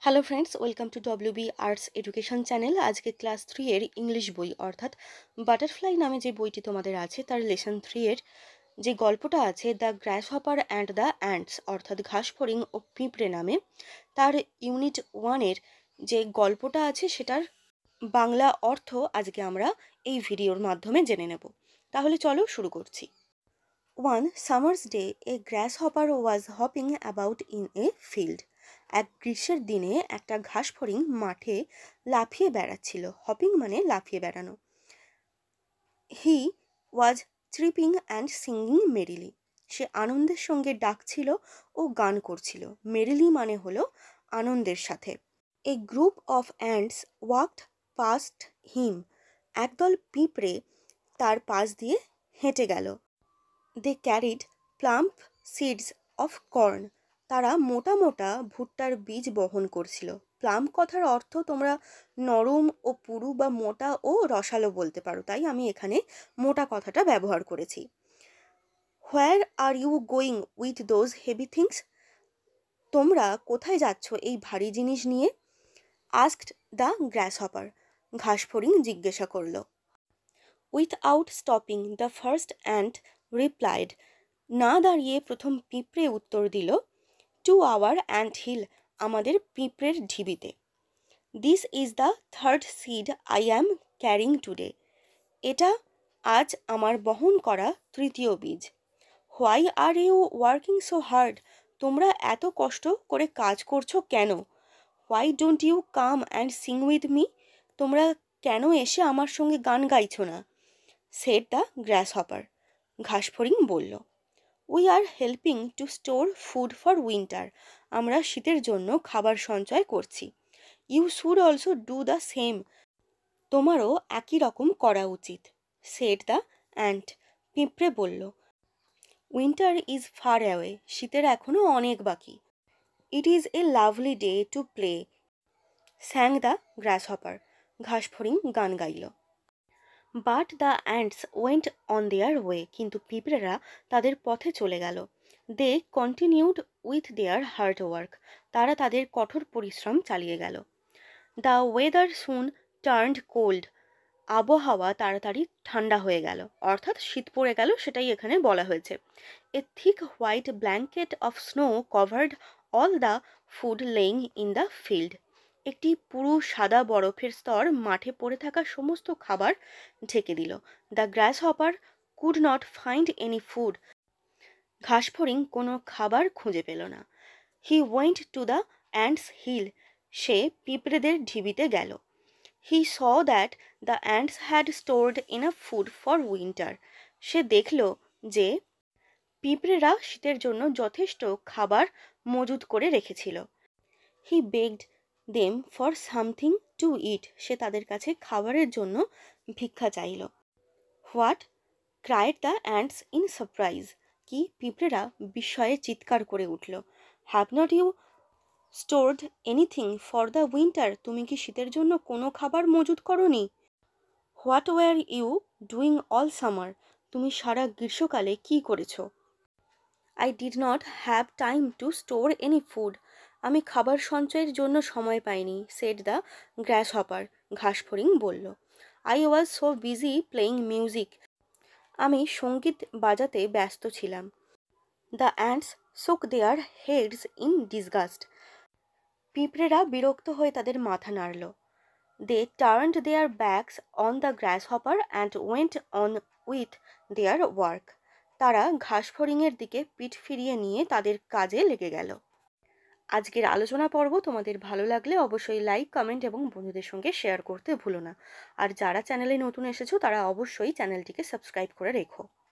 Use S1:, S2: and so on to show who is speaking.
S1: Hello friends, welcome to WB arts education channel. আজকে class 3 এর English বই অর্থাৎ বাটারফ্লাই নামে যে বইটি তোমাদের আছে তার লেসন 3 এর যে গল্পটা আছে the grasshopper and the ants অর্থাৎ ঘাসফড়িং ও পিঁপড়ে নামে, তার ইউনিট 1 এর যে গল্পটা আছে সেটার বাংলা অর্থ আজকে আমরা এই ভিডিওর মাধ্যমে জেনে নেব। তাহলে চলো শুরু করছি। One summer's day, a grasshopper was hopping about in a field. এক গ্রীষ্মের দিনে একটা ঘাসফড়িং মাঠে লাফিয়ে বেড়াচ্ছিল। হপিং মানে লাফিয়ে বেড়ানো। হি ওয়াজ ট্রিপিং অ্যান্ড সিঙ্গিং মেরিলি। সে আনন্দের সঙ্গে ডাকছিল ও গান করছিল। মেরিলি মানে হলো আনন্দের সাথে। A group of ants walked past him. একদল পিঁপড়ে তার পাশ দিয়ে হেঁটে গেল। They carried plump seeds of corn. তারা মোটা মোটা ভুট্টার বীজ বহন করছিল। প্লাম্প কথার অর্থ তোমরা নরম ও পুরু বা মোটা ও রসালো বলতে পারো, তাই আমি এখানে মোটা কথাটা ব্যবহার করেছি। Where are you going with those heavy things? তোমরা কোথায় যাচ্ছ এই ভারী জিনিস নিয়ে? Asked the grasshopper. ঘাসফড়িং জিজ্ঞাসা করল। Without stopping the first ant replied. না দাঁড়িয়ে প্রথম পিঁপড়ে উত্তর দিল, টু আওয়ার অ্যান্ট হিল। আমাদের পিঁপড়ের ঢিবিতে। This is the third seed I am carrying today. এটা আজ আমার বহন করা তৃতীয় বীজ। Why are you working so hard? তোমরা এত কষ্ট করে কাজ করছো কেন? Why don't you come and sing with me? তোমরা কেন এসে আমার সঙ্গে গান গাইছো না? Said the grasshopper. ঘাসফড়িং বলল। We are helping to store food for winter. আমরা শীতের জন্য খাবার সঞ্চয় করছি। You should also do the same. তোমারও একই রকম করা উচিত। Said the ant. পিঁপড়ে বলল। Winter is far away. শীতের এখনও অনেক বাকি। It is a lovely day to play, sang the grasshopper. ঘাসফড়িং গান গাইল। But the ants went on their way. কিন্তু পিঁপড়েরা তাদের পথে চলে গেল। They continued with their hard work. তারা তাদের কঠোর পরিশ্রম চালিয়ে গেল। The weather soon turned cold. আবহাওয়া তাড়াতাড়ি ঠান্ডা হয়ে গেল, অর্থাৎ শীত পড়ে গেল, সেটাই এখানে বলা হয়েছে। A thick white blanket of snow covered all the food lying in the field. একটি পুরু সাদা বরফের স্তর মাঠে পড়ে থাকা সমস্ত খাবার ঢেকে দিল। The grasshopper could not find any food. ঘাসফড়িং কোনো খাবার খুঁজে পেল না। He went to the ants hill. সে পিঁপড়েদের ঢিবিতে গেল। He saw that the ants had stored enough food for winter. সে দেখল যে পিঁপড়েরা শীতের জন্য যথেষ্ট খাবার মজুত করে রেখেছিল। He begged them for something to eat. সে তাদের কাছে খাবারের জন্য ভিক্ষা চাইল। What? Cried the ants in surprise. কি? পিঁপড়েরা বিস্ময়ে চিৎকার করে উঠল। Have not you stored anything for the winter? তুমি কি শীতের জন্য কোনো খাবার মজুত করনি? What were you doing all summer? তুমি সারা গ্রীষ্মকালে কি করেছো? I did not have time to store any food. আমি খাবার সঞ্চয়ের জন্য সময় পাইনি। Said the grasshopper. ঘাসফড়িং বলল। I was so busy playing music. আমি সঙ্গীত বাজাতে ব্যস্ত ছিলাম। The ants shook their heads in disgust. পিঁপড়েরা বিরক্ত হয়ে তাদের মাথা নাড়ল। They turned their backs on the grasshopper and went on with their work. তারা ঘাসফড়িংয়ের দিকে পিঠ ফিরিয়ে নিয়ে তাদের কাজে লেগে গেল। আজকের আলোচনা পর্ব তোমাদের ভালো লাগলে অবশ্যই লাইক, কমেন্ট এবং বন্ধুদের সঙ্গে শেয়ার করতে ভুলো না। আর যারা চ্যানেলে নতুন এসেছো তারা অবশ্যই চ্যানেলটিকে সাবস্ক্রাইব করে রেখো।